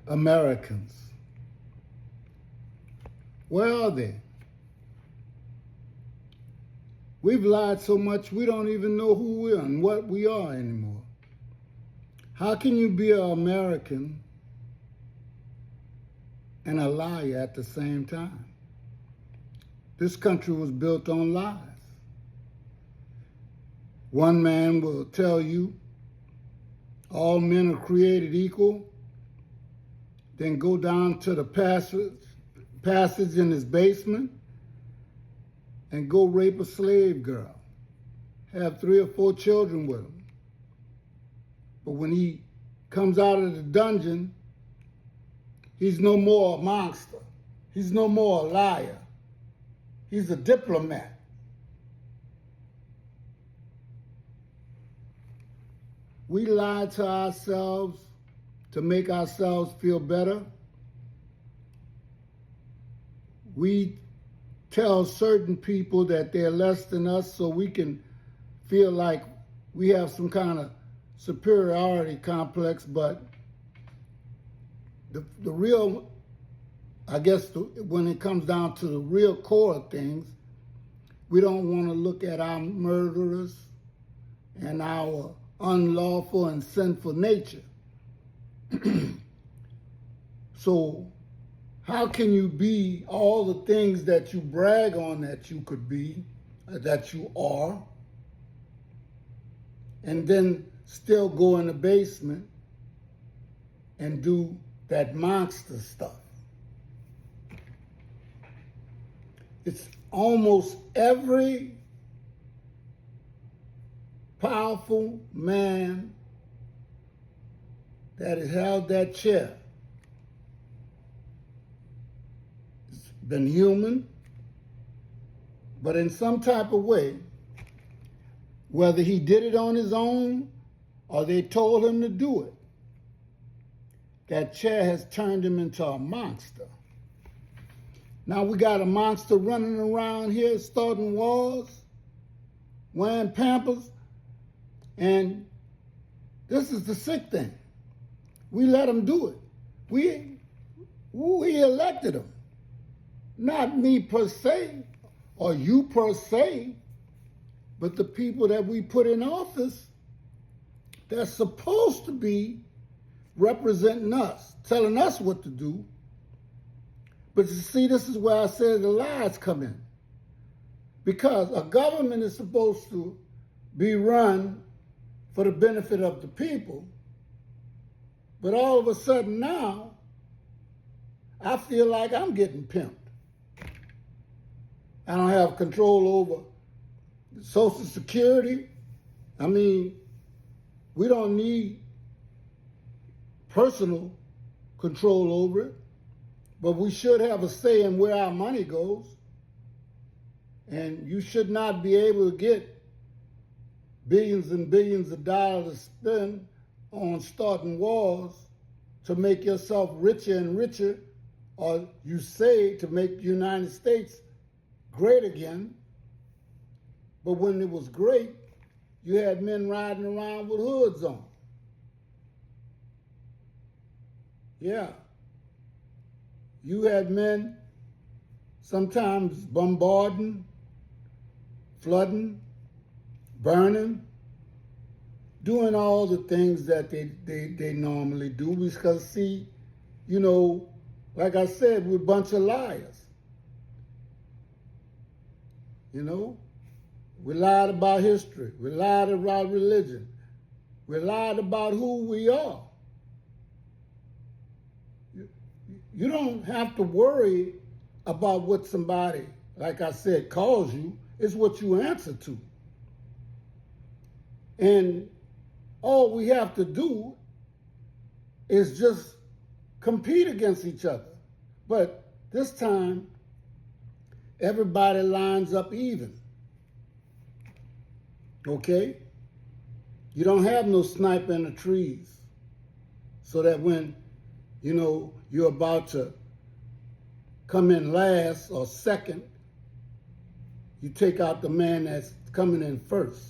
Americans. Where are they? We've lied so much we don't even know who we are and what we are anymore. How can you be an American and a liar at the same time? This country was built on lies. One man will tell you all men are created equal, then go down to the passage in his basement and go rape a slave girl, have 3 or 4 children with him. But when he comes out of the dungeon, he's no more a monster. He's no more a liar. He's a diplomat. We lie to ourselves to make ourselves feel better. We tell certain people that they're less than us so we can feel like we have some kind of superiority complex, but the real, I guess, when it comes down to the real core of things, we don't want to look at our murderers and our unlawful and sinful nature. So how can you be all the things that you brag on that you could be, that you are, and then still go in the basement and do that monster stuff? It's almost every powerful man that has held that chair. It's been human, but in some type of way, whether he did it on his own or they told him to do it, that chair has turned him into a monster. Now we got a monster running around here starting wars, wearing Pampers, and this is the sick thing. We let him do it. We elected him. Not me per se, or you per se, but the people that we put in office that's supposed to be representing us, telling us what to do. But you see, this is where I said the lies come in. Because a government is supposed to be run for the benefit of the people, but all of a sudden now, I feel like I'm getting pimped. I don't have control over Social Security. I mean, we don't need personal control over it, but we should have a say in where our money goes. And you should not be able to get billions and billions of dollars to spend on starting wars to make yourself richer and richer, or you say to make the United States great again. But when it was great, you had men riding around with hoods on. Yeah. You had men sometimes bombarding, flooding, burning, doing all the things that they normally do. Because, see, you know, like I said, we're a bunch of liars. You know? We lied about history. We lied about religion. We lied about who we are. You don't have to worry about what somebody, like I said, calls you. It's what you answer to. And all we have to do is just compete against each other. But this time, everybody lines up even. Okay? You don't have no sniper in the trees. So that when, you know, you're about to come in last or second, you take out the man that's coming in first.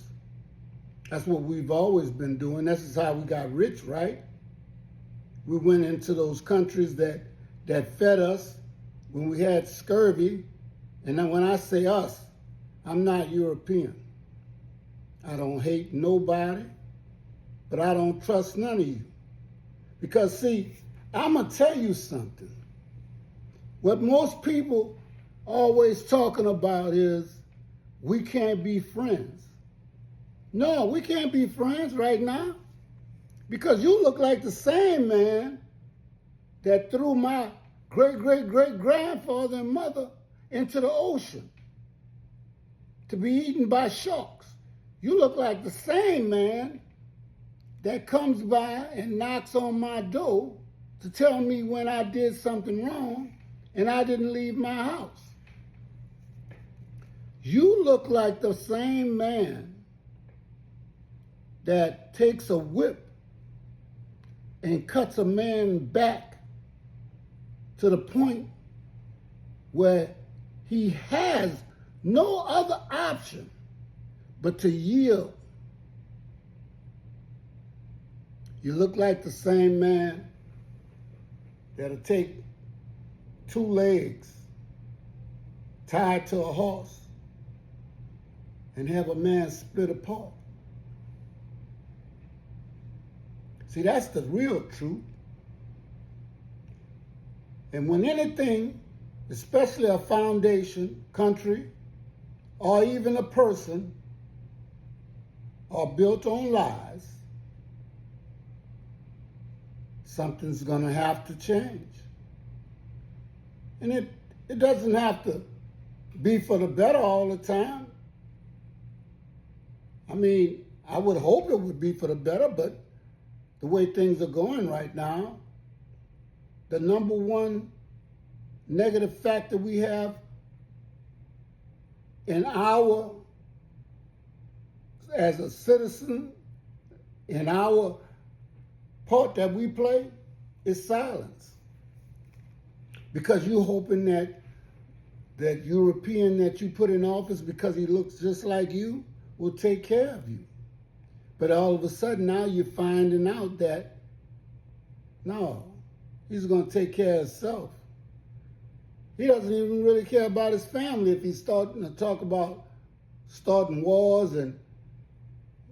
That's what we've always been doing. This is how we got rich, right? We went into those countries that fed us when we had scurvy. And then when I say us, I'm not European. I don't hate nobody, but I don't trust none of you. Because see, I'm going to tell you something. What most people always talking about is we can't be friends. No, we can't be friends right now. Because you look like the same man that threw my great-great-great-grandfather and mother into the ocean to be eaten by sharks. You look like the same man that comes by and knocks on my door to tell me when I did something wrong and I didn't leave my house. You look like the same man that takes a whip and cuts a man back to the point where he has no other option but to yield. You look like the same man that'll take two legs tied to a horse and have a man split apart. See, that's the real truth. And when anything, especially a foundation, country, or even a person, are built on lies, something's going to have to change. And it doesn't have to be for the better all the time. I mean, I would hope it would be for the better, but the way things are going right now, the number one negative factor we have in as a citizen, in our part that we play, is silence. Because you're hoping that European that you put in office, because he looks just like you, will take care of you. But all of a sudden now you're finding out that, no, he's going to take care of himself. He doesn't even really care about his family if he's starting to talk about starting wars and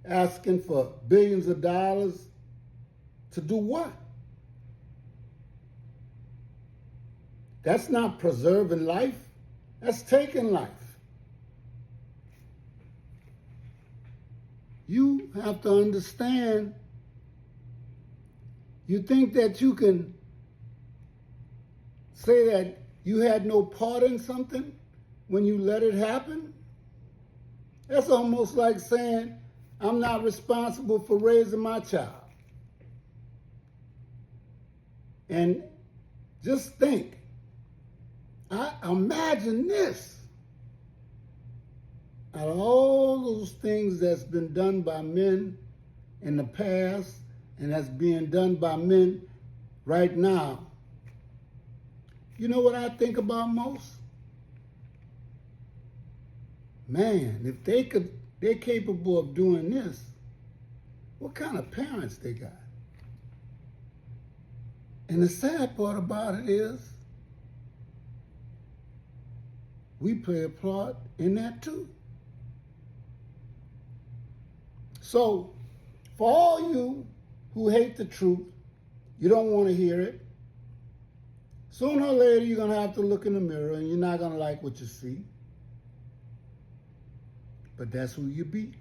asking for billions of dollars to do what? That's not preserving life. That's taking life. You have to understand, you think that you can say that you had no part in something when you let it happen? That's almost like saying, I'm not responsible for raising my child. And just think, I imagine this. Out of all those things that's been done by men in the past and that's being done by men right now, you know what I think about most? Man, if they're capable of doing this, what kind of parents they got? And the sad part about it is, we play a part in that too. So, for all you who hate the truth, you don't want to hear it, sooner or later you're going to have to look in the mirror and you're not going to like what you see. But that's who you be.